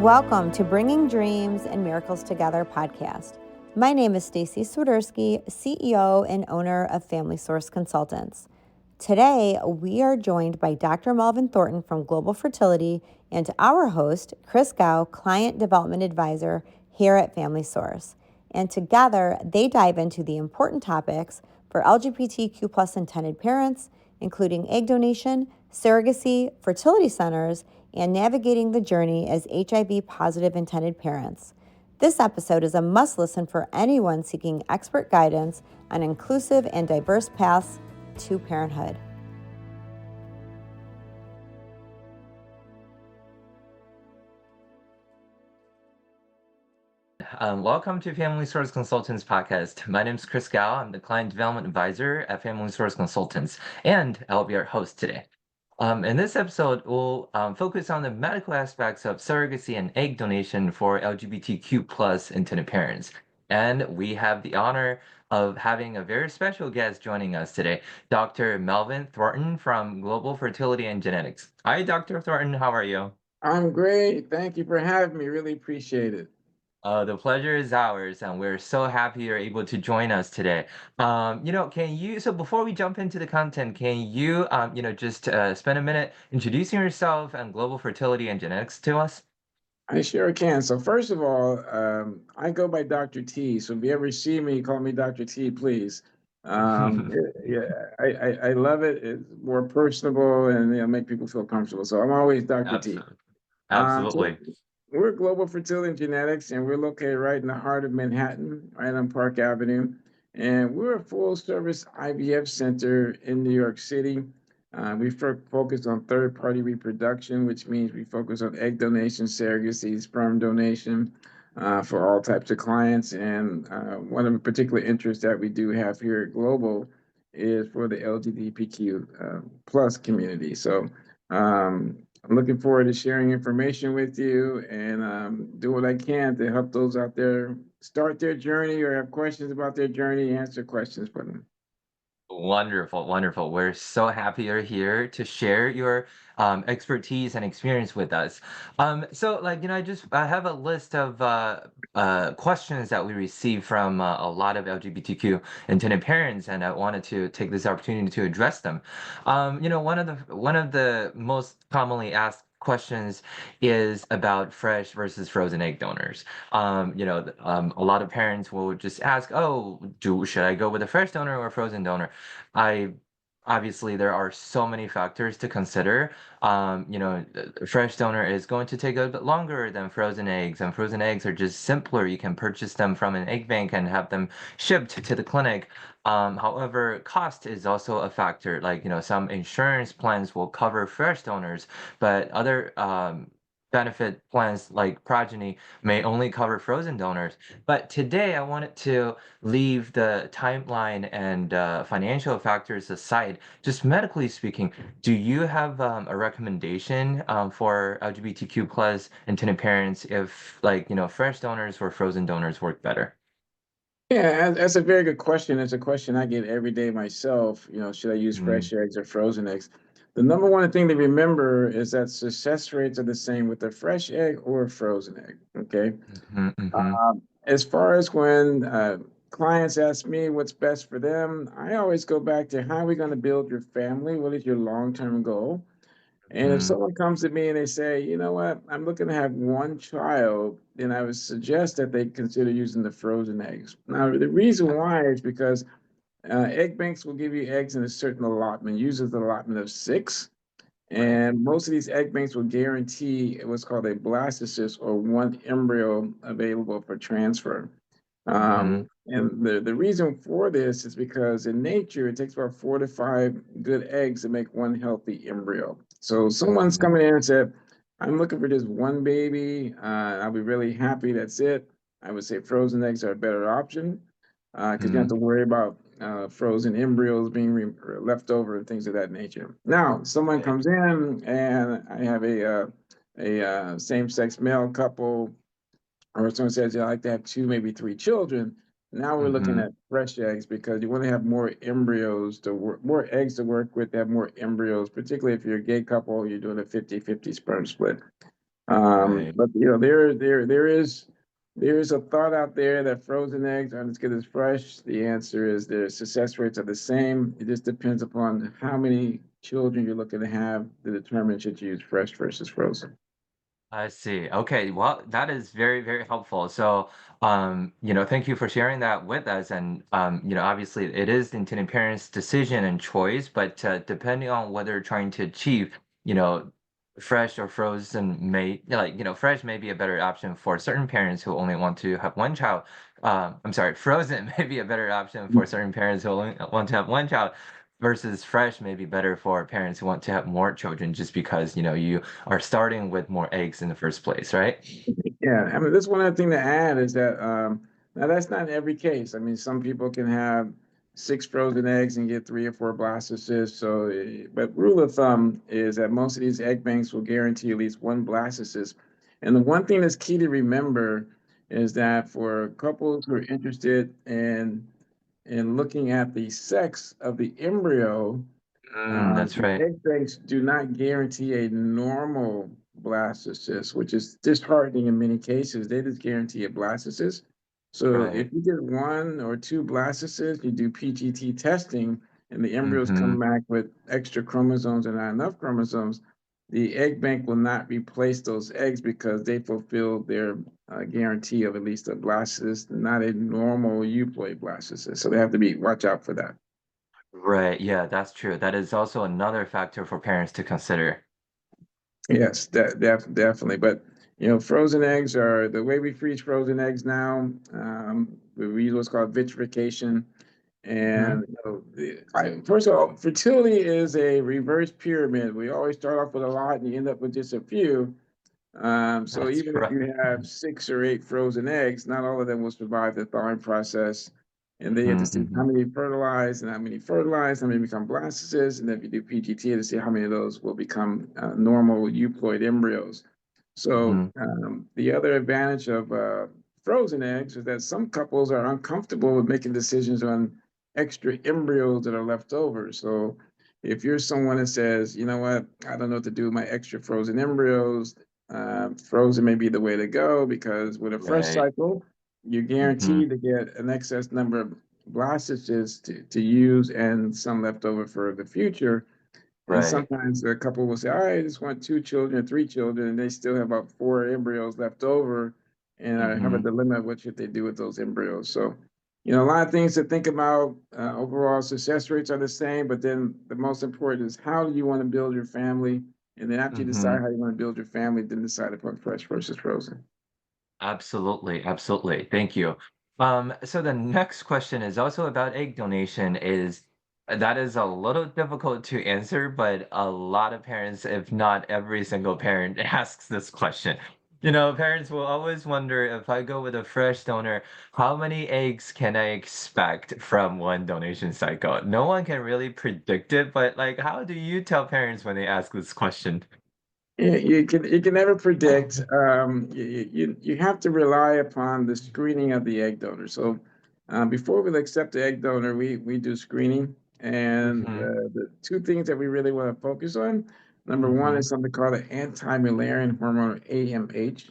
Welcome to Bringing Dreams and Miracles Together podcast. My name is Staci Swiderski, CEO and owner of Family Source Consultants. Today, we are joined by Dr. Melvin Thornton from Global Fertility and our host, Chris Gao, Client Development Advisor here at Family Source. And together, they dive into the important topics for LGBTQ plus intended parents, including egg donation, surrogacy, fertility centers, and navigating the journey as HIV positive intended parents. This episode is a must listen for anyone seeking expert guidance on inclusive and diverse paths to parenthood. Welcome to Family Source Consultants podcast. My name is Chris Gao. I'm the Client Development Advisor at Family Source Consultants, and I'll be our host today. In this episode, we'll focus on the medical aspects of surrogacy and egg donation for LGBTQ plus intended parents. And we have the honor of having a very special guest joining us today, Dr. Melvin Thornton from Global Fertility and Genetics. Hi, Dr. Thornton. How are you? I'm great. Thank you for having me. Really appreciate it. The pleasure is ours, and we're so happy you're able to join us today. So before we jump into the content, can you, just spend a minute introducing yourself and Global Fertility and Genetics to us? I sure can. So first of all, I go by Dr. T. So if you ever see me, call me Dr. T, please. I love it. It's more personable and make people feel comfortable. So I'm always Dr. T. Absolutely. So Absolutely. we're Global Fertility and Genetics, and we're located right in the heart of Manhattan, right on Park Avenue. And we're a full service IVF center in New York City. We focus on third party reproduction, which means we focus on egg donation, surrogacy, sperm donation for all types of clients. And one of the particular interests that we do have here at Global is for the LGBTQ plus community. So I'm looking forward to sharing information with you and do what I can to help those out there start their journey or have questions about their journey, answer questions for them. Wonderful, wonderful. We're so happy you're here to share your expertise and experience with us. I have a list of questions that we received from a lot of LGBTQ intended parents, and I wanted to take this opportunity to address them. One of the most commonly asked questions is about fresh versus frozen egg donors. A lot of parents will just ask, "Oh, should I go with a fresh donor or a frozen donor?" I Obviously there are so many factors to consider. Fresh donor is going to take a bit longer than frozen eggs, and frozen eggs are just simpler. You can purchase them from an egg bank and have them shipped to the clinic. However, cost is also a factor. Some insurance plans will cover fresh donors, but other benefit plans like Progeny may only cover frozen donors. But today I wanted to leave the timeline and financial factors aside. Just medically speaking, do you have a recommendation for LGBTQ plus intended parents if fresh donors or frozen donors work better? Yeah, that's a very good question. It's a question I get every day myself. Should I use Mm-hmm. fresh eggs or frozen eggs? The number one thing to remember is that success rates are the same with a fresh egg or a frozen egg. Okay. Mm-hmm. Mm-hmm. As far as when clients ask me what's best for them, I always go back to how are we going to build your family? What is your long-term goal? And if someone comes to me and they say, you know what, I'm looking to have one child, then I would suggest that they consider using the frozen eggs. Now, the reason why is because egg banks will give you eggs in a certain allotment, usually the allotment of six. Right. And most of these egg banks will guarantee what's called a blastocyst or one embryo available for transfer. Mm-hmm. And the reason for this is because in nature, it takes about 4 to 5 good eggs to make one healthy embryo. So someone's Mm-hmm. coming in and said, I'm looking for just one baby. I'll be really happy. That's it. I would say frozen eggs are a better option because you don't have Mm-hmm. to worry about frozen embryos being left over and things of that nature. Now, someone Right. comes in and I have a same-sex male couple or someone says, yeah, I like to have two, maybe three children. Now we're looking Mm-hmm. at fresh eggs because you want to have more embryos to work, more eggs to work with, have more embryos, particularly if you're a gay couple, you're doing a 50-50 sperm split. Right. But there is a thought out there that frozen eggs aren't as good as fresh. The answer is their success rates are the same. It just depends upon how many children you're looking to have to determine should you use fresh versus frozen. I see. Okay, well, that is very, very helpful. So, thank you for sharing that with us. And, obviously, it is the intended parent's decision and choice, but depending on whether you're trying to achieve, you know, fresh or frozen fresh may be a better option for certain parents who only want to have one child. I'm sorry, frozen may be a better option for certain parents who only want to have one child. Versus fresh may be better for parents who want to have more children just because, you are starting with more eggs in the first place, right? Yeah, I mean, this one other thing to add is that now that's not in every case. I mean, some people can have six frozen eggs and get three or four blastocysts. So, but rule of thumb is that most of these egg banks will guarantee at least one blastocyst. And the one thing that's key to remember is that for couples who are interested in looking at the sex of the embryo, That's the right. egg banks do not guarantee a normal blastocyst, which is disheartening in many cases. They just guarantee a blastocyst. So Right. if you get one or two blastocysts, you do PGT testing, and the embryos Mhm. come back with extra chromosomes and not enough chromosomes, the egg bank will not replace those eggs because they fulfill their guarantee of at least a blastocyst, not a normal euploid blastocyst. So they have to be watch out for that. Right, yeah, that's true. That is also another factor for parents to consider. Yes, definitely. But frozen eggs are the way we freeze frozen eggs now. We use what's called vitrification, Mhm. and first of all, fertility is a reverse pyramid. We always start off with a lot, and you end up with just a few. So That's even if right. you have six or eight frozen eggs, not all of them will survive the thawing process. And then you have to Mhm, see how mhm, many fertilize and how many fertilize, how many become blastocysts, and then if you do PGT to see how many of those will become normal euploid embryos. So mhm. the other advantage of frozen eggs is that some couples are uncomfortable with making decisions on extra embryos that are left over. So if you're someone that says, you know what, I don't know what to do with my extra frozen embryos, frozen may be the way to go because with a fresh Right. cycle, you're Mhm. guaranteed to get an excess number of blastocysts to use and some left over for the future. And Right. sometimes a couple will say, "All right, I just want two children, three children," and they still have about four embryos left over, and I have a Mhm. dilemma: what should they do with those embryos? So, a lot of things to think about. Overall, success rates are the same, but then the most important is how do you want to build your family, and then after you decide Mhm. how you want to build your family, then decide upon fresh versus frozen. Absolutely, absolutely. Thank you. So the next question is also about egg donation is that is a little difficult to answer, but a lot of parents, if not every single parent, asks this question. Parents will always wonder if I go with a fresh donor, how many eggs can I expect from one donation cycle? No one can really predict it, but like, how do you tell parents when they ask this question? You can never predict. You have to rely upon the screening of the egg donor. So before we accept the egg donor, we do screening, and Mm-hmm. the two things that we really want to focus on. Number one Mm-hmm. is something called the anti-Müllerian hormone, or AMH,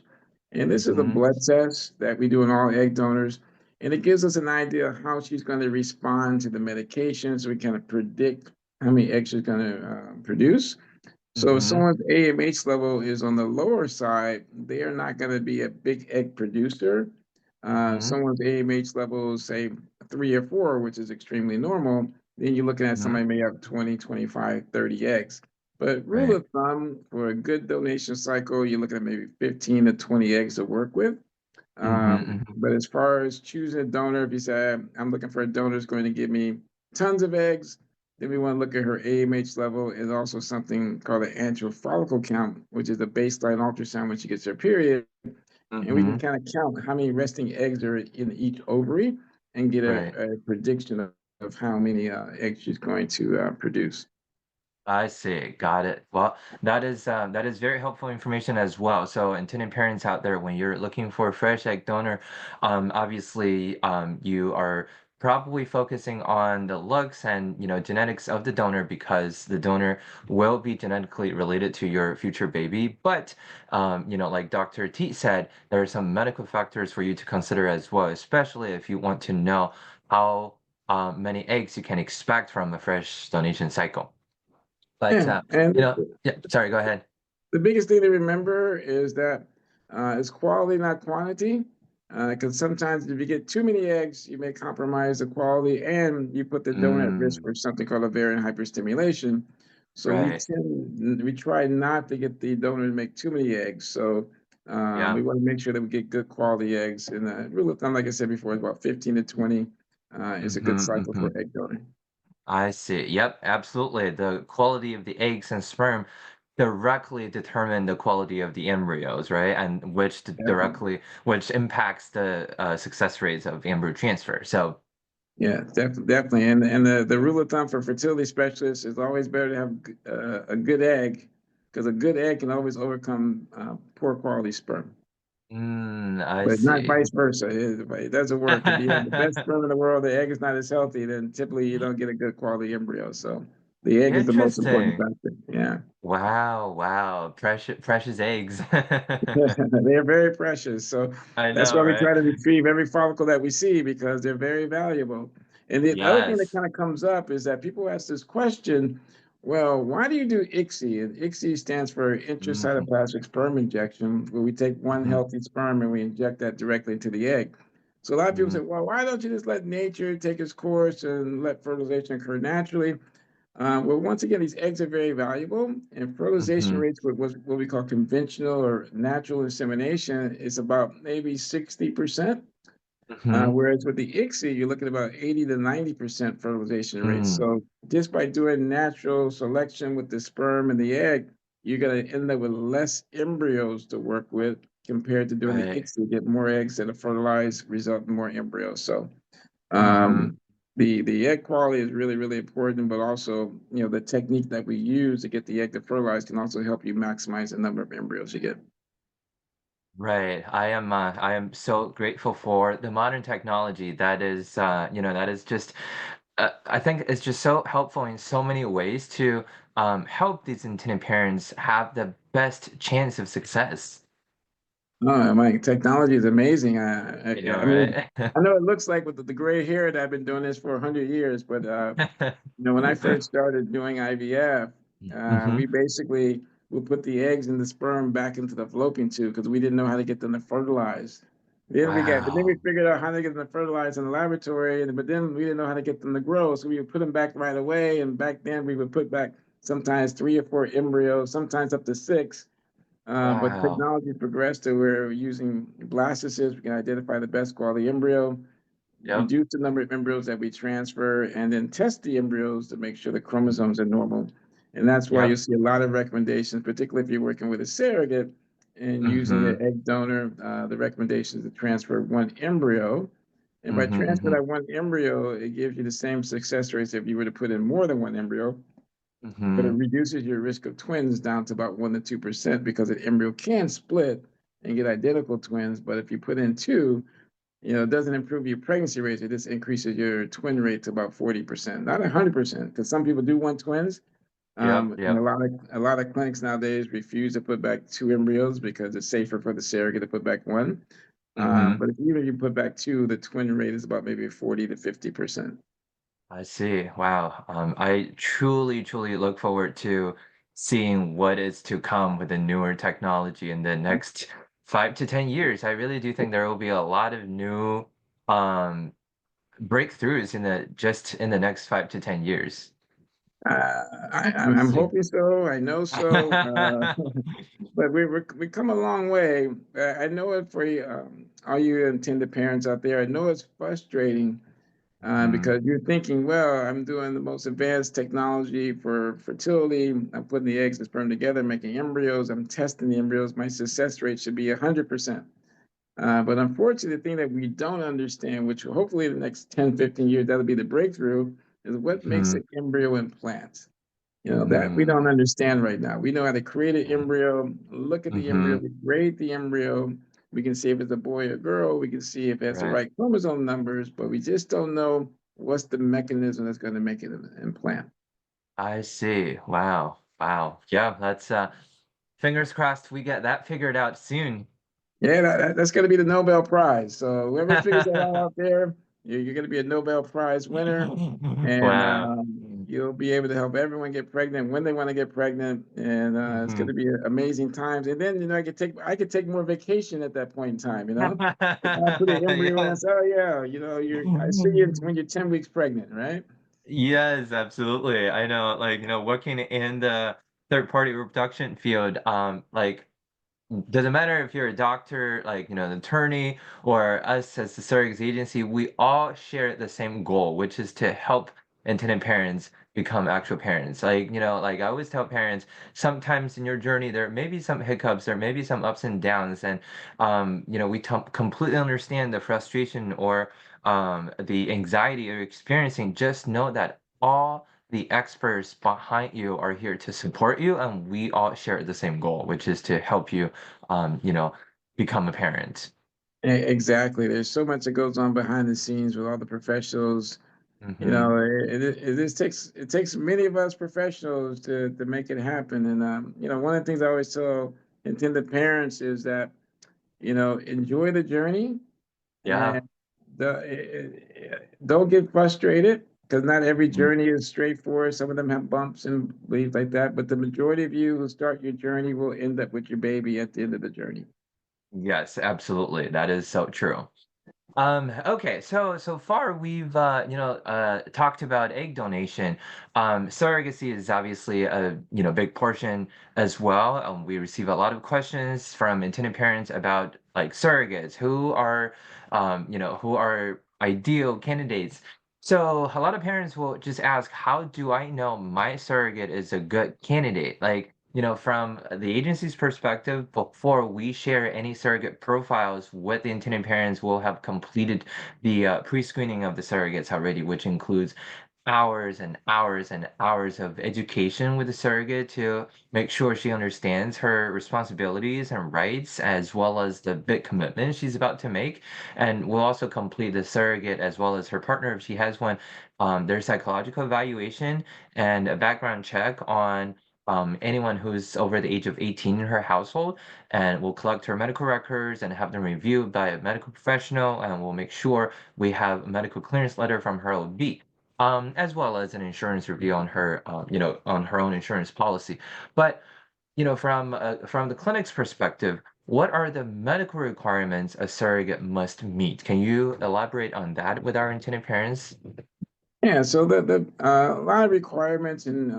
and this is a Mm-hmm. blood test that we do in all egg donors, and it gives us an idea of how she's going to respond to the medication, so we kind of predict how many eggs she's going to produce. So if Mm-hmm. someone's AMH level is on the lower side, they are not going to be a big egg producer. Mm-hmm. Someone's AMH level is say 3 or 4, which is extremely normal, then you're looking at Mm-hmm. somebody may have 20, 25, 30 eggs. But rule Right. of thumb for a good donation cycle, you're looking at maybe 15 to 20 eggs to work with. Mhm, mhm, But as far as choosing a donor, if you say, I'm looking for a donor who's going to give me tons of eggs, then we want to look at her AMH level and also something called an antral follicle count, which is a baseline ultrasound when she gets her period. And we can mhm. kind of count how many resting eggs are in each ovary and get Right. a prediction of how many eggs she's going to produce. I see. Got it. Well, that is very helpful information as well. So, intended parents out there, when you're looking for a fresh egg donor, obviously, you are probably focusing on the looks and, genetics of the donor because the donor will be genetically related to your future baby. But, like Dr. T said, there are some medical factors for you to consider as well, especially if you want to know how many eggs you can expect from a fresh donation cycle. But, Yeah, and yeah, sorry, go ahead. the biggest thing to remember is that it's quality, not quantity. Because sometimes if you get too many eggs, you may compromise the quality and you put the donor at risk Mm, for something called ovarian hyperstimulation. So right. we try not to get the donor to make too many eggs. So Yeah. we want to make sure that we get good quality eggs. And rule of thumb, like I said before, is about 15 to 20 is a good Mm-hmm, cycle mm-hmm. for egg donor. I see. Yep, absolutely. The quality of the eggs and sperm directly determine the quality of the embryos, right? And which impacts the success rates of embryo transfer. So, Yeah, definitely. And the rule of thumb for fertility specialists is always better to have a good egg because a good egg can always overcome poor quality sperm, I but not see. vice versa. It doesn't work. If you have the best sperm in the world, the egg is not as healthy, then typically you don't get a good quality embryo. So the egg is the most important Interesting. factor. Yeah. Wow, wow. Precious eggs. They're very precious. So I that's know, why we right? try to retrieve every follicle that we see because they're very valuable. And the other thing that Yes. kind of comes up is that people ask this question, well, why do you do ICSI? And ICSI stands for Mm-hmm, intracytoplasmic sperm injection, where we take one mm-hmm, healthy sperm and we inject that directly into the egg. So a lot of people mm-hmm, say, well, why don't you just let nature take its course and let fertilization occur naturally? Well, once again, these eggs are very valuable, and fertilization mm-hmm, rates with what we call conventional or natural insemination is about maybe 60%. mm-hmm, Whereas with the ICSI, you're looking at about 80 to 90% fertilization rates. mm, So just by doing natural selection with the sperm and the egg, you're going to end up with less embryos to work with compared to doing the right. ICSI, get more eggs that are fertilized, result in more embryos. So Mm-hmm. the egg quality is really, really important, but also, the technique that we use to get the egg to fertilize can also help you maximize the number of embryos you get. Right. I am so grateful for the modern technology that is just I think it's just so helpful in so many ways to help these intended parents have the best chance of success. Oh, my technology is amazing. You know, I mean, right? I know it looks like with the gray hair that I've been doing this for 100 years, but when I first started doing IVF, Mm-hmm. we basically would put the eggs and the sperm back into the fallopian tube because we didn't know how to get them to fertilize. But then we Wow. figured out how to get them to fertilize in the laboratory, but then we didn't know how to get them to grow, so we would put them back right away. And back then, we would put back sometimes 3 or 4 embryos, sometimes up to 6. But Wow. technology progressed to where we're using blastocysts. We can identify the best quality embryo, Yep. reduce the number of embryos that we transfer, and then test the embryos to make sure the chromosomes are normal. And that's why you Yep. see a lot of recommendations, particularly if you're working with a surrogate and using Mm-hmm. an egg donor. The recommendation is to transfer one embryo. And by Mm-hmm. transferring Mm-hmm. that one embryo, it gives you the same success rates if you were to put in more than one embryo, but it Mm-hmm. reduces your risk of twins down to about 1 to 2% because an embryo can split and get identical twins. But if you put in two, it doesn't improve your pregnancy rate. It just increases your twin rate to about 40%, not 100%, because some people do want twins. Yep. And a Yep. lot of a lot of clinics nowadays refuse to put back two embryos because it's safer for the surrogate to put back one. Mm-hmm. But if even if you put back two, the twin rate is about maybe 40 to 50%. I see. Wow. I truly, truly look forward to seeing what is to come with the newer technology in the next 5 to 10 years. I really do think there will be a lot of new um, breakthroughs in the next 5 to 10 years. We'll I'm see. hoping so. I know so. But we come a long way. I know it for all you intended parents out there. I know it's frustrating Mhm. because you're thinking, well, I'm doing the most advanced technology for fertility. I'm putting the eggs and sperm together, making embryos. I'm testing the embryos. My success rate should be 100%. But unfortunately, the thing that we don't understand, which hopefully in the next 10, 15 years, that'll be the breakthrough, is what makes Mhm. an embryo implant. That we don't Mm. understand right now. We know how to create an embryo, look at the embryo, Mhm. we grade the embryo, We can see if it's a boy or girl. We can see if it has the Right. right chromosome numbers, but we just don't know what's the mechanism that's going to make it an implant. I see. Wow. Wow. Yeah, that's fingers crossed we get that figured out soon. Yeah, that's going to be the Nobel Prize. So whoever figures that out there, you're going to be a Nobel Prize winner, and Wow. you'll be able to help everyone get pregnant when they want to get pregnant, and it's going Mhm. to be amazing times. And then I could take more vacation at that point in time. If I put an embryo in, I Yes. say, oh yeah, I see you when you're 10 weeks pregnant, right? Yes, absolutely. I know, like, working in the third party reproduction field, like doesn't matter if you're a doctor, like, an attorney, or us as the surrogacy agency, we all share the same goal, which is to help intended parents become actual parents. Like, like I always tell parents, sometimes in your journey, there may be some hiccups, there may be some ups and downs, and, we completely understand the frustration or the anxiety you're experiencing. Just know that all the experts behind you are here to support you, and we all share the same goal, which is to help you, um, you know, become a parent. Exactly. There's so much that goes on behind the scenes with all the professionals. Hmm. It takes many of us professionals to make it happen. And one of the things I always tell intended parents is that enjoy the journey Yeah. and don't get frustrated because not every Mm. journey is straightforward. Some of them have bumps and things like that. But the majority of you who start your journey will end up with your baby at the end of the journey. Yes, absolutely. That is so true. Okay, so far we've talked about egg donation. Surrogacy is obviously a big portion as well. We receive a lot of questions from intended parents about like surrogates, who are ideal candidates. So a lot of parents will just ask, how do I know my surrogate is a good candidate? Like, from the agency's perspective, before we share any surrogate profiles with the intended parents, we'll have completed the pre-screening of the surrogates already, which includes hours and hours and hours of education with the surrogate to make sure she understands her responsibilities and rights, as well as the big commitment she's about to make. And we'll also complete the surrogate as well as her partner, if she has one, their psychological evaluation and a background check on anyone who's over the age of 18 in her household, and we'll collect her medical records and have them reviewed by a medical professional, and we'll make sure we have a medical clearance letter from her OB, as well as an insurance review on her, on her own insurance policy. But from the clinic's perspective, what are the medical requirements a surrogate must meet? Can you elaborate on that with our intended parents? Yeah, so a lot of requirements, and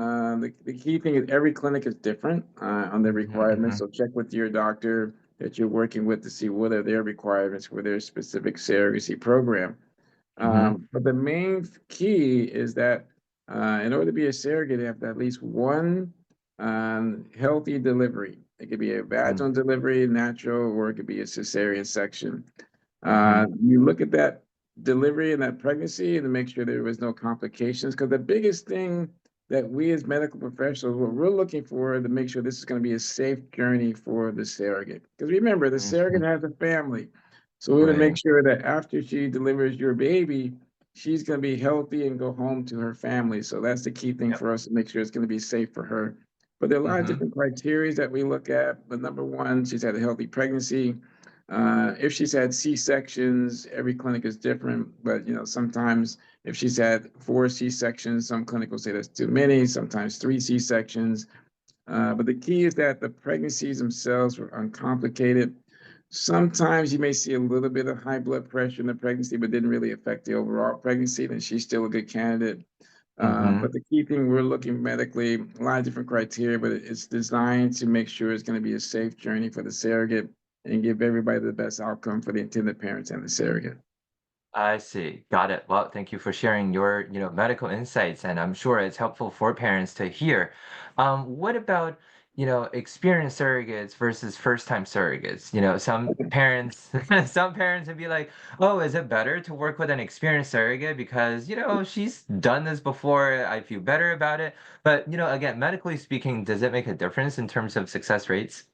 the key thing is every clinic is different on their Hmm. requirements. Hmm. So check with your doctor that you're working with to see what are their requirements for their specific surrogacy program. Hmm. But the main key is that in order to be a surrogate, you have to have at least one healthy delivery. It could be a vaginal delivery, natural, or it could be a cesarean section. Hmm. You look at that delivery and that pregnancy and to make sure there was no complications. Because the biggest thing that we as medical professionals, what we're looking for to make sure this is going to be a safe journey for the surrogate. Because remember, the surrogate Hmm. has a family. So we're going to make Right. sure that after she delivers your baby, she's going to be healthy and go home to her family. So that's the key thing Yep. for us to make sure it's going to be safe for her. But there are a lot of Hmm. different criteria that we look at. But number one, she's had a healthy pregnancy. If she's had C-sections, every clinic is different, but sometimes if she's had 4 C-sections, some clinic will say that's too many, sometimes 3 C-sections. But the key is that the pregnancies themselves were uncomplicated. Sometimes you may see a little bit of high blood pressure in the pregnancy, but didn't really affect the overall pregnancy, then she's still a good candidate. Hmm. But the key thing we're looking medically, a lot of different criteria, but it's designed to make sure it's going to be a safe journey for the surrogate and give everybody the best outcome for the intended parents and the surrogate. I see. Got it. Well, thank you for sharing your, medical insights, and I'm sure it's helpful for parents to hear. What about, experienced surrogates versus first-time surrogates? Some parents, some parents would be like, "Oh, is it better to work with an experienced surrogate because, she's done this before. I feel better about it." But, again, medically speaking, does it make a difference in terms of success rates?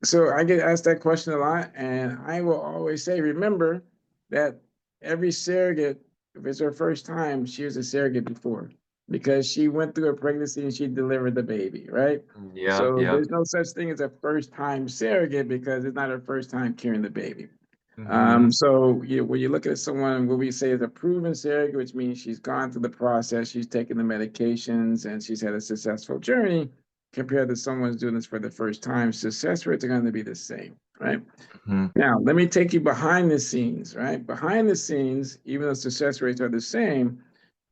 So I get asked that question a lot, and I will always say, remember that every surrogate, if it's her first time, she was a surrogate before because she went through a pregnancy and she delivered the baby, right? Yep, So yep. there's no such thing as a first time surrogate because it's not her first time carrying the baby. Mm-hmm. When you look at someone, what we say is a proven surrogate, which means she's gone through the process, she's taken the medications, and she's had a successful journey, compared to someone's doing this for the first time, success rates are going to be the same, right? Mm-hmm. Now, let me take you behind the scenes, right? Behind the scenes, even though success rates are the same,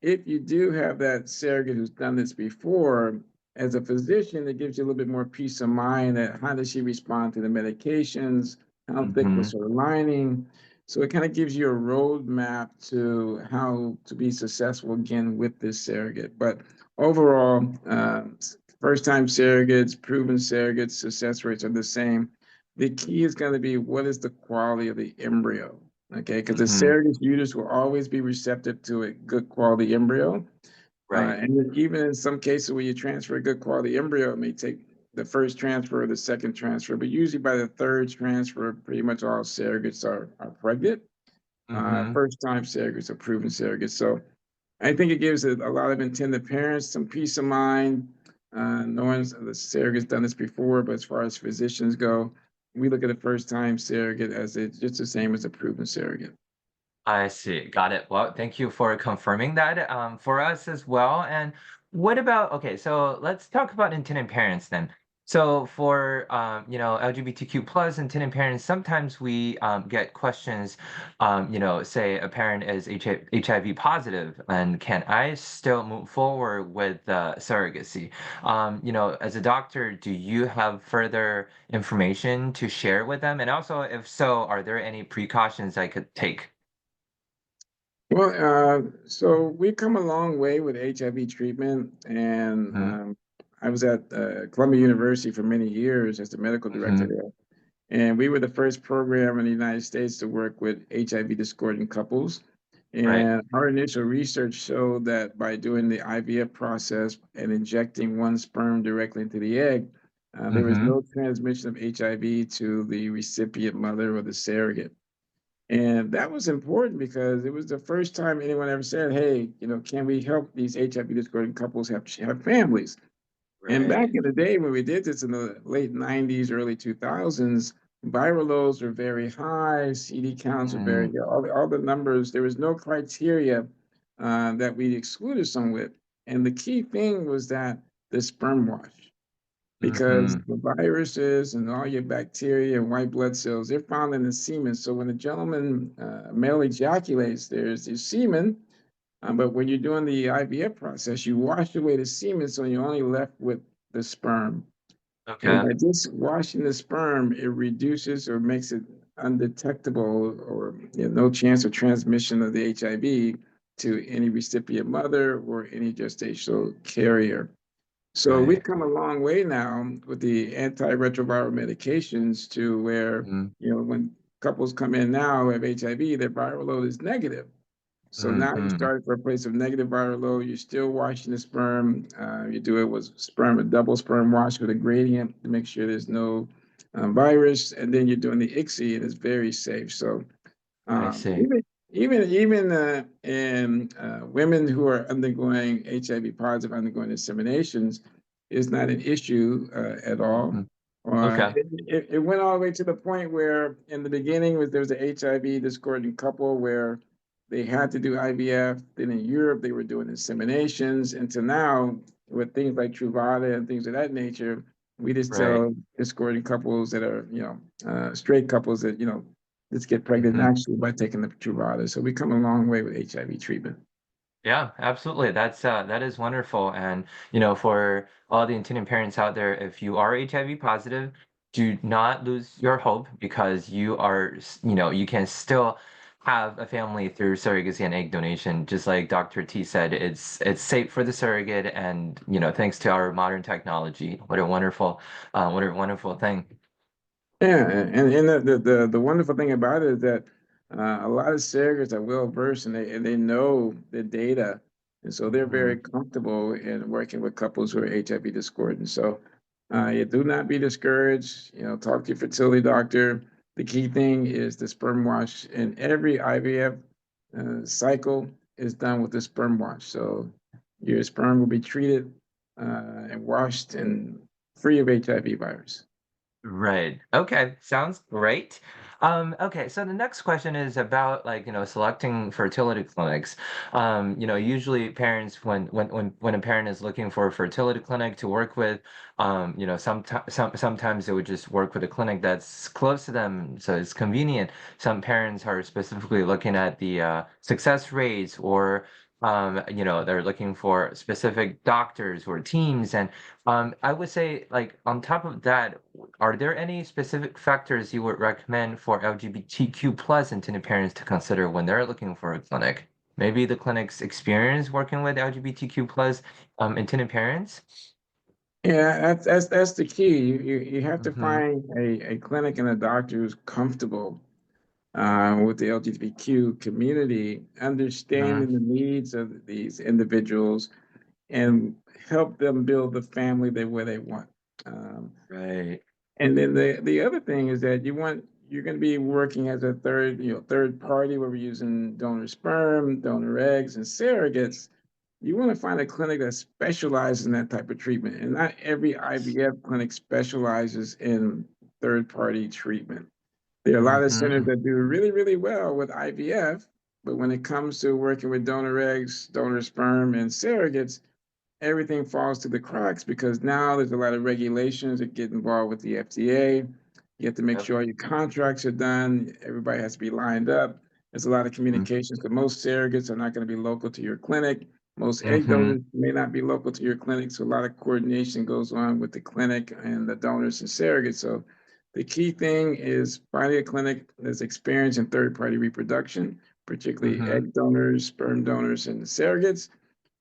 if you do have that surrogate who's done this before, as a physician, it gives you a little bit more peace of mind that how does she respond to the medications? How thick Mm-hmm. was her lining? So it kind of gives you a roadmap to how to be successful again with this surrogate. But overall, first time surrogates, proven surrogates, success rates are the same. The key is going to be what is the quality of the embryo? Okay, because the Mm-hmm. surrogate uterus will always be receptive to a good quality embryo. Right. And then even in some cases where you transfer a good quality embryo, it may take the first transfer or the second transfer, but usually by the third transfer, pretty much all surrogates are pregnant. Mm-hmm. First time surrogates are proven surrogates. So I think it gives a lot of intended parents some peace of mind, knowing the surrogate's done this before. But as far as physicians go, we look at a first time surrogate as it's just the same as a proven surrogate. I see. Got it. Well, thank you for confirming that for us as well. And what about, okay, so let's talk about intended parents then. So for LGBTQ plus intended parents, sometimes we get questions, say a parent is HIV positive, and can I still move forward with surrogacy? As a doctor, do you have further information to share with them? And also, if so, are there any precautions I could take? So we've come a long way with HIV treatment, and Mhm, I was at Columbia University for many years as the medical director mhm, there. And we were the first program in the United States to work with HIV discordant couples. right. And our initial research showed that by doing the IVF process and injecting one sperm directly into the egg, there was Mhm, no transmission of HIV to the recipient mother or the surrogate. And that was important because it was the first time anyone ever said, hey, can we help these HIV discordant couples have families? And back right. in the day when we did this in the late 90s, early 2000s, viral loads were very high, CD counts were very Mm, high, all the numbers, there was no criteria that we excluded some with. And the key thing was that the sperm wash, because mhm, the viruses and all your bacteria and white blood cells, they're found in the semen. So when a gentleman, male ejaculates, there's semen, but when you're doing the IVF process, you wash away the semen, so you're only left with the sperm. And okay, by just washing the sperm, it reduces or makes it undetectable or no chance of transmission of the HIV to any recipient mother or any gestational carrier. So we've right. come a long way now with the antiretroviral medications to where, Mhm, when couples come in now who have HIV, their viral load is negative. So now you mhm, start for a place of negative viral load. You're still washing the sperm. You do it with sperm, a double sperm wash with a gradient to make sure there's no virus. And then you're doing the ICSI, and it's very safe. So I um, see. even even in women who are undergoing HIV positive, undergoing inseminations, is not an issue at all. Mhm, okay, It went all the way to the point where in the beginning there was an HIV discordant couple where they had to do IVF. Then in Europe they were doing inseminations. And to now with things like Truvada and things of that nature, we just right. tell discordant couples that are straight couples that just get pregnant Mhm. naturally by taking the Truvada. So we come a long way with HIV treatment. Yeah, absolutely. That is wonderful. And for all the intended parents out there, if you are HIV positive, do not lose your hope because you can still have a family through surrogacy and egg donation. Just like Dr. T said, it's safe for the surrogate, and thanks to our modern technology, what a wonderful thing. Yeah, and the wonderful thing about it is that a lot of surrogates are well versed and they know the data, and so they're Mhm. very comfortable in working with couples who are HIV discordant. So You do not be discouraged. Talk to your fertility doctor. The key thing is the sperm wash, and every IVF cycle is done with the sperm wash. So your sperm will be treated and washed and free of HIV virus. Right. Okay. Sounds great. Okay. So the next question is about selecting fertility clinics. Usually parents, when a parent is looking for a fertility clinic to work with, sometimes they would just work with a clinic that's close to them, so it's convenient. Some parents are specifically looking at the success rates, or they're looking for specific doctors or teams, and I would say, like, on top of that, are there any specific factors you would recommend for LGBTQ plus intended parents to consider when they're looking for a clinic? Maybe the clinic's experience working with LGBTQ plus intended parents? Yeah, that's the key. You have to Mm-hmm. find a clinic and a doctor who's comfortable with the LGBTQ community, Mm-hmm. understanding the needs of these individuals, and help them build the family way they want. Um, Right. and then the other thing is that you're going to be working as a third party, where we're using donor sperm, donor eggs, and surrogates. You want to find a clinic that specializes in that type of treatment, and not every IVF clinic specializes in third party treatment. There are a lot of centers Mm-hmm. that do really, really well with IVF, but when it comes to working with donor eggs, donor sperm, and surrogates, everything falls through the cracks because now there's a lot of regulations that get involved with the FDA. You have to make Yep. sure your contracts are done. Everybody has to be lined up. There's a lot of communications because most surrogates are not going to be local to your clinic. Most egg Mm-hmm. donors may not be local to your clinic. So a lot of coordination goes on with the clinic and the donors and surrogates. So the key thing is finding a clinic that's experienced in third party reproduction, particularly Mm-hmm. egg donors, sperm donors, and surrogates.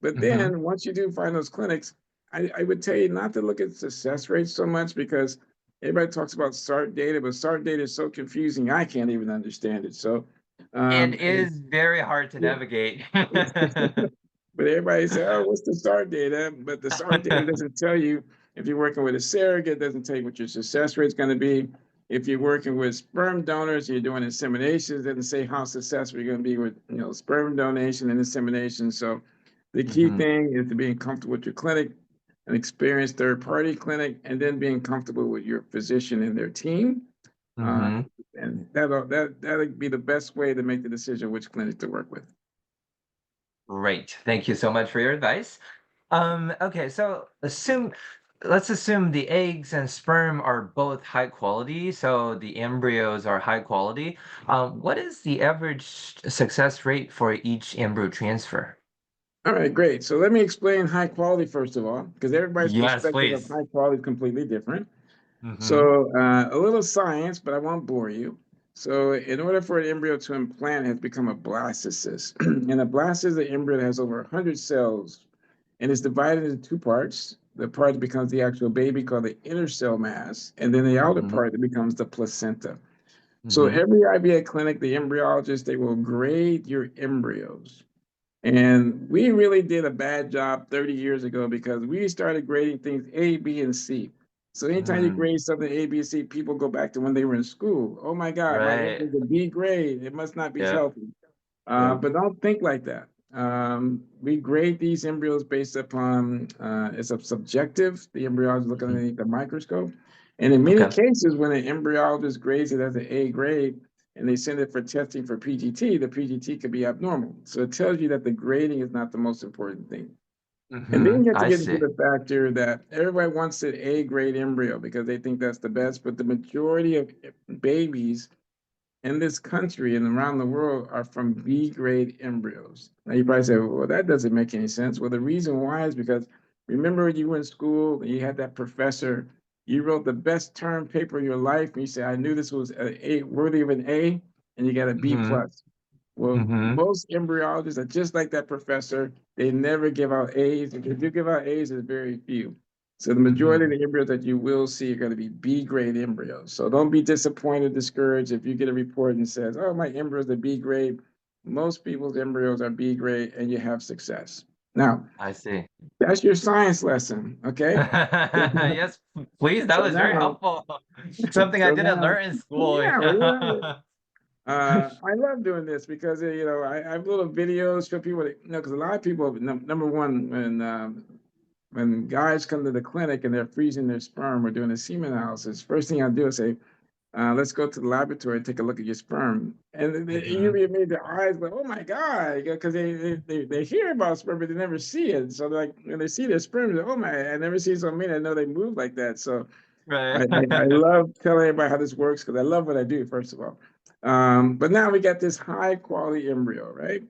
But Mm-hmm. then once you do find those clinics, I would tell you not to look at success rates so much because everybody talks about SART data, but SART data is so confusing, I can't even understand it. So, It and is very hard to navigate. but everybody say, oh, what's the SART data? But the SART data doesn't tell you if you're working with a surrogate, doesn't tell you what your success rate is going to be. If you're working with sperm donors, you're doing inseminations, doesn't say how successful you're going to be with sperm donation and insemination. So the key Mm-hmm. thing is to being comfortable with your clinic, an experienced third party clinic, and then being comfortable with your physician and their team. Uh, Mm-hmm. and that'll be the best way to make the decision which clinic to work with. Great. Thank you so much for your advice. Okay, so let's assume the eggs and sperm are both high quality, so the embryos are high quality. What is the average success rate for each embryo transfer? All right, great. So let me explain high quality first of all, because everybody's Yes, perspective of please. high quality is completely different. Mm-hmm. So a little science, but I won't bore you. So in order for an embryo to implant, it has become a blastocyst. And a blastocyst is an embryo that has over 100 cells, and it's divided into two parts. The part that becomes the actual baby called the inner cell mass, and then the outer Mm-hmm. part that becomes the placenta. So Mm-hmm. every IVF clinic, the embryologist, they will grade your embryos. And we really did a bad job 30 years ago because we started grading things A, B, and C. So anytime you Mm, grade something A, B, C, people go back to when they were in school. Oh my God, my right. embryo is a B grade. It must not be Yep. healthy. Yep. But don't think like that. We grade these embryos based upon it's a subjective. The embryologist looking Mhm. underneath the microscope. And in many Okay. cases, when an embryologist grades it as an A grade and they send it for testing for PGT, the PGT could be abnormal. So it tells you that the grading is not the most important thing. And then Mm-hmm. you have to I get into see. the factor that everybody wants an A grade embryo because they think that's the best, but the majority of babies in this country and around the world are from B grade embryos. Now you probably say, well, that doesn't make any sense. Well, the reason why is because remember when you were in school and you had that professor, you wrote the best term paper of your life, and you said, I knew this was a worthy of an A, and you got a B Mm-hmm. plus. Well, Mm-hmm. most embryologists are just like that professor. They never give out A's. If they do give out A's, there's very few. So the majority of Mm-hmm. the embryos that you will see are going to be B grade embryos. So don't be disappointed, discouraged if you get a report and says, "Oh, my embryo is a B grade." Most people's embryos are B grade, and you have success. Now, I see. that's your science lesson, okay? Yes, please. That So was very now, helping. Something I so didn't now, learn in school. yeah, well, I love doing this because I have little videos for people that, because a lot of people, number one, when guys come to the clinic and they're freezing their sperm or doing a semen analysis, first thing I do is say, let's go to the laboratory and take a look at your sperm. And Hmm. it made their eyes go, oh my God, because they hear about sperm, but they never see it. So like when they see their sperm, they're, oh my, I never see so many. I know they move like that. So Right. I love telling everybody how this works because I love what I do, first of all. But now we got this high quality embryo, right?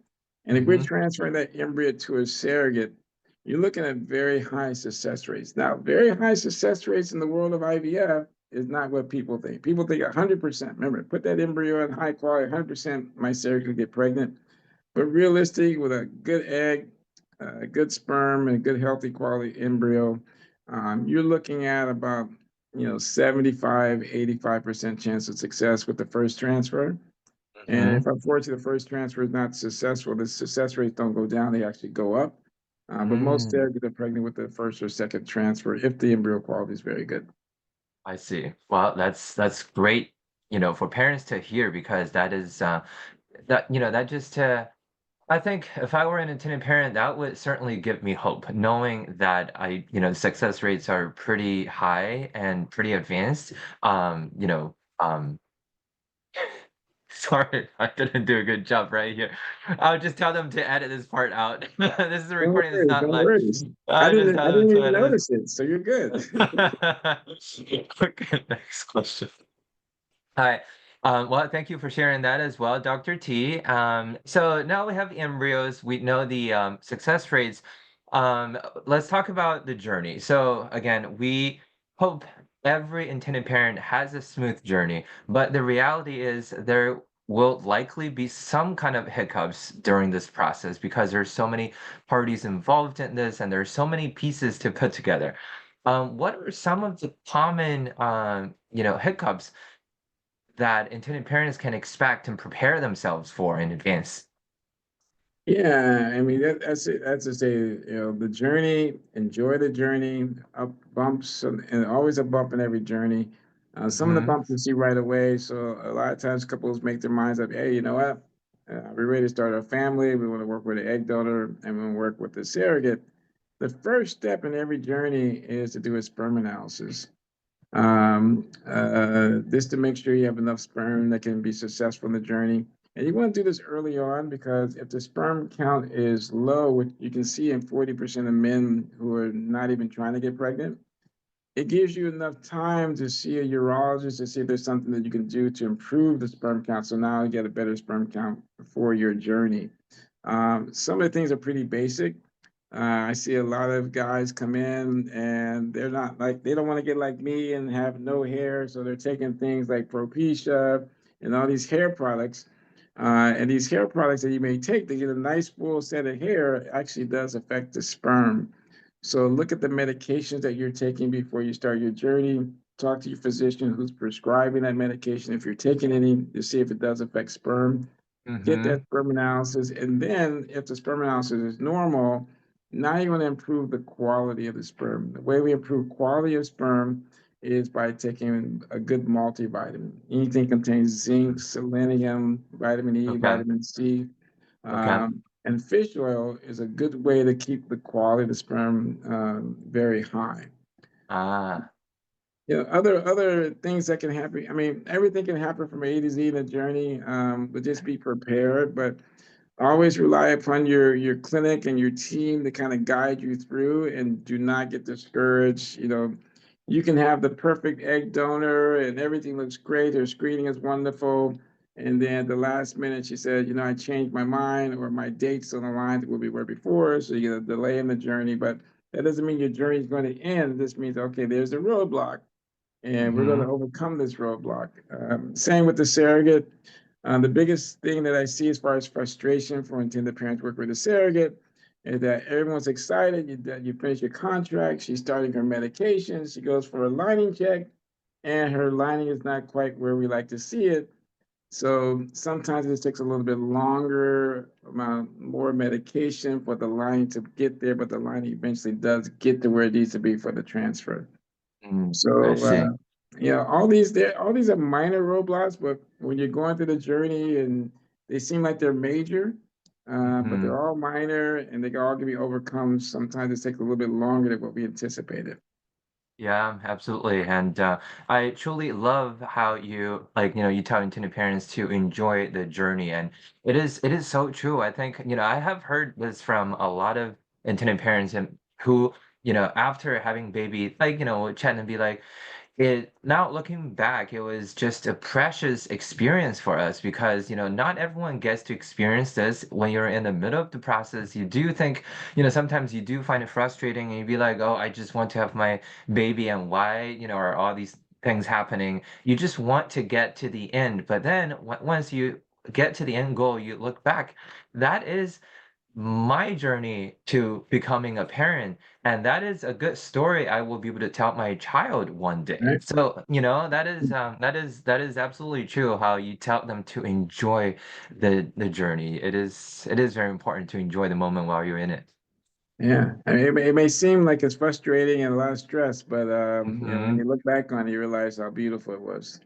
And if we're Hmm. transferring that embryo to a surrogate, you're looking at very high success rates. Now, very high success rates in the world of IVF is not what people think. People think 100%. Remember, put that embryo in high quality, 100% my surrogate will get pregnant. But realistic, with a good egg, a good sperm, and a good healthy quality embryo, you're looking at about 75, 85% chance of success with the first transfer. And Hmm. if unfortunately the first transfer is not successful, the success rates don't go down, they actually go up. But most Mm, surrogates are pregnant with the first or second transfer if the embryo quality is very good. I see. Well, that's great, for parents to hear because that is that just I think if I were an intended parent, that would certainly give me hope, knowing that the success rates are pretty high and pretty advanced. Sorry, I didn't do a good job right here. I'll just tell them to edit this part out. This is a No recording, it's worries, not no live. worries. I just I tell them didn't to even edit this. notice it, so you're good. Okay, next question. Hi. Well, thank you for sharing that as well, Dr. T. So now we have the embryos. We know the success rates. Let's talk about the journey. So again, we hope every intended parent has a smooth journey, but the reality is there will likely be some kind of hiccups during this process because there's so many parties involved in this and there's so many pieces to put together. What are some of the common, hiccups that intended parents can expect and prepare themselves for in advance? Yeah, I mean that's it. That's to say, the journey. Enjoy the journey. Up bumps and always a bump in every journey. Some of the Mhm. bumps you see right away. So a lot of times couples make their minds up. Hey, you know what? We're ready to start a family. We want to work with an egg donor and we want to work with the surrogate. The first step in every journey is to do a sperm analysis. This to make sure you have enough sperm that can be successful in the journey. And you want to do this early on because if the sperm count is low, which you can see in 40% of men who are not even trying to get pregnant, it gives you enough time to see a urologist to see if there's something that you can do to improve the sperm count. So now you get a better sperm count for your journey. Some of the things are pretty basic. I see a lot of guys come in and they're not like, they don't want to get like me and have no hair. So they're taking things like Propecia and all these hair products. And these hair products that you may take to get a nice full set of hair actually does affect the sperm. So look at the medications that you're taking before you start your journey. Talk to your physician who's prescribing that medication if you're taking any to see if it does affect sperm. Get that Mhm. sperm analysis, and then if the sperm analysis is normal, now you're going to improve the quality of the sperm. The way we improve quality of sperm is by taking a good multivitamin. Anything contains zinc, selenium, vitamin E, Okay. vitamin C. Okay. And fish oil is a good way to keep the quality of the sperm very high. Ah. Other things that can happen. I mean, everything can happen from A to Z in a journey, but just be prepared. But always rely upon your clinic and your team to kind of guide you through, and do not get discouraged. You can have the perfect egg donor and everything looks great. Their screening is wonderful. And then at the last minute, she said, I changed my mind, or my dates on the line will be where before. So you get a delay in the journey, but that doesn't mean your journey is going to end. This means, okay, there's a roadblock and we're going to Mhm. overcome this roadblock. Same with the surrogate. The biggest thing that I see as far as frustration for intended parents work with a surrogate is that everyone's excited. You finish your contract. She's starting her medication. She goes for a lining check, and her lining is not quite where we like to see it. So sometimes it takes a little bit longer, amount more medication for the line to get there, but the line eventually does get to where it needs to be for the transfer. I So, see. all these are minor roadblocks, but when you're going through the journey and they seem like they're major, but Mhm. they're all minor and they can all can be overcome. Sometimes it takes a little bit longer than what we anticipated. Yeah, absolutely. And I truly love how you you tell intended parents to enjoy the journey. And it is so true. I think, I have heard this from a lot of intended parents and who, after having baby, chat and be like, it now looking back, it was just a precious experience for us because, not everyone gets to experience this when you're in the middle of the process. You do think, sometimes you do find it frustrating and you'd be like, oh, I just want to have my baby and why, are all these things happening? You just want to get to the end. But then once you get to the end goal, you look back, that is my journey to becoming a parent, and that is a good story I will be able to tell my child one day. Right? So, that is absolutely true how you tell them to enjoy the journey. It is very important to enjoy the moment while you're in it. Yeah. I mean, it may seem like it's frustrating and a lot of stress, but when you Mhm. look back on it, you realize how beautiful it was.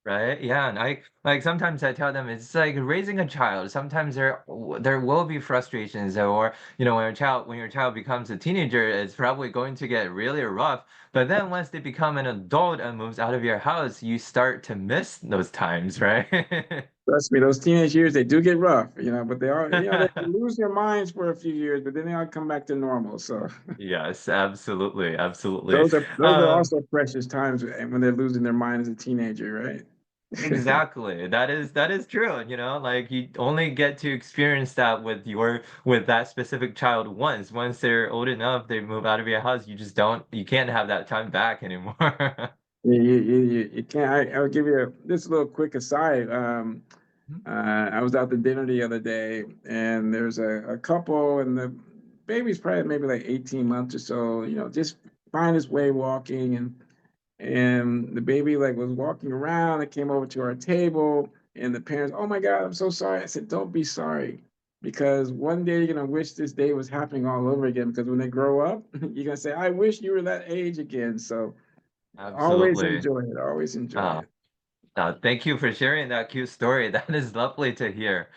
Right? Yeah, and I like sometimes I tell them it's like raising a child. Sometimes there will be frustrations or when your child becomes a teenager, it's probably going to get really rough. But then once they become an adult and moves out of your house, you start to miss those times, right? Trust me, those teenage years, they do get rough, but they are, they lose their minds for a few years, but then they all come back to normal. So Yes, absolutely, absolutely. those are Um, also precious times when they're losing their mind as a teenager, right? Exactly. That is true, like you only get to experience that with that specific child once. Once they're old enough, they move out of your house, you can't have that time back anymore. You can't. I'll give you this little quick aside. I was out to dinner the other day, and there's a couple, and the baby's probably maybe like 18 months or so. Just find his way walking, and the baby like was walking around and came over to our table, and the parents, oh my God, I'm so sorry. I said, don't be sorry, because one day you're gonna wish this day was happening all over again. Because when they grow up, you're gonna say, I wish you were that age again. So always Absolutely. enjoy it. Always enjoy Uh, it. Thank you for sharing that cute story. That is lovely to hear.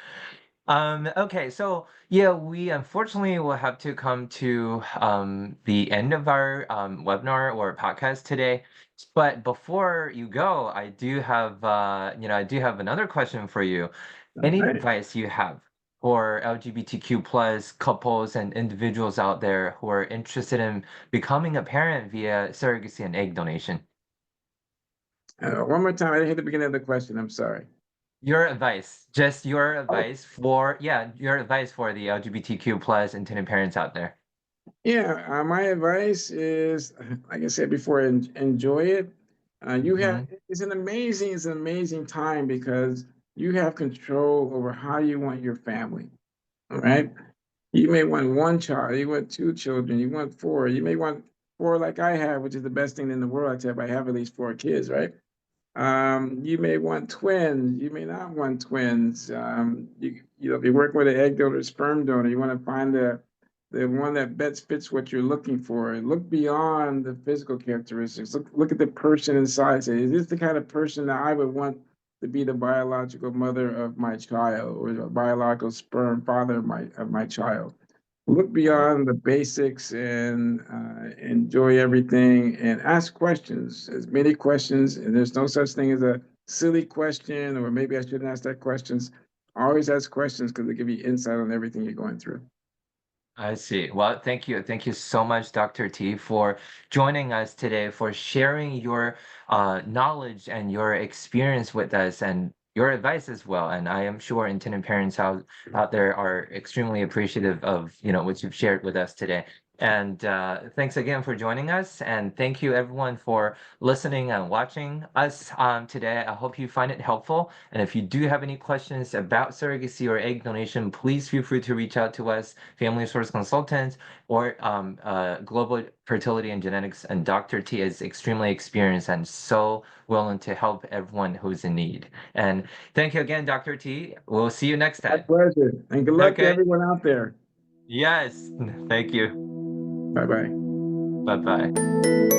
Okay, so yeah, we unfortunately will have to come to the end of our webinar or podcast today. But before you go, I do have another question for you. All Any right. advice you have for LGBTQ plus couples and individuals out there who are interested in becoming a parent via surrogacy and egg donation? One more time. I didn't hear the beginning of the question. I'm sorry. Your advice, just your Oh, advice for, yeah, your advice for the LGBTQ plus intended parents out there. yeah. My advice is, like I said before, enjoy it. You have Mhm. it's an amazing time because you have control over how you want your family. All right. You may want one child, you want two children, you want four, you may want four like I have, which is the best thing in the world. I tell you, I have at least four kids, right? You may want twins. You may not want twins. If you're working with an egg donor, sperm donor, you want to find the one that best fits what you're looking for. And look beyond the physical characteristics. Look at the person inside. Say, is this the kind of person that I would want to be the biological mother of my child, or the biological sperm father of my child? Look Right. beyond the basics and enjoy everything and ask questions, as many questions. And there's no such thing as a silly question, or maybe I shouldn't ask that questions. Always ask questions because they give you insight on everything you're going through. I see. Well, thank you. Thank you so much, Dr. T, for joining us today, for sharing your knowledge and your experience with us and your advice as well. And I am sure intended parents out there are extremely appreciative of, what you've shared with us today. And thanks again for joining us. And thank you everyone for listening and watching us today. I hope you find it helpful. And if you do have any questions about surrogacy or egg donation, please feel free to reach out to us, Family Source Consultants, or Global Fertility and Genetics. And Dr. T is extremely experienced and so willing to help everyone who's in need. And thank you again, Dr. T. We'll see you next My time. pleasure. And good luck to Okay. everyone out there. Yes. Thank you. Bye bye. Bye bye.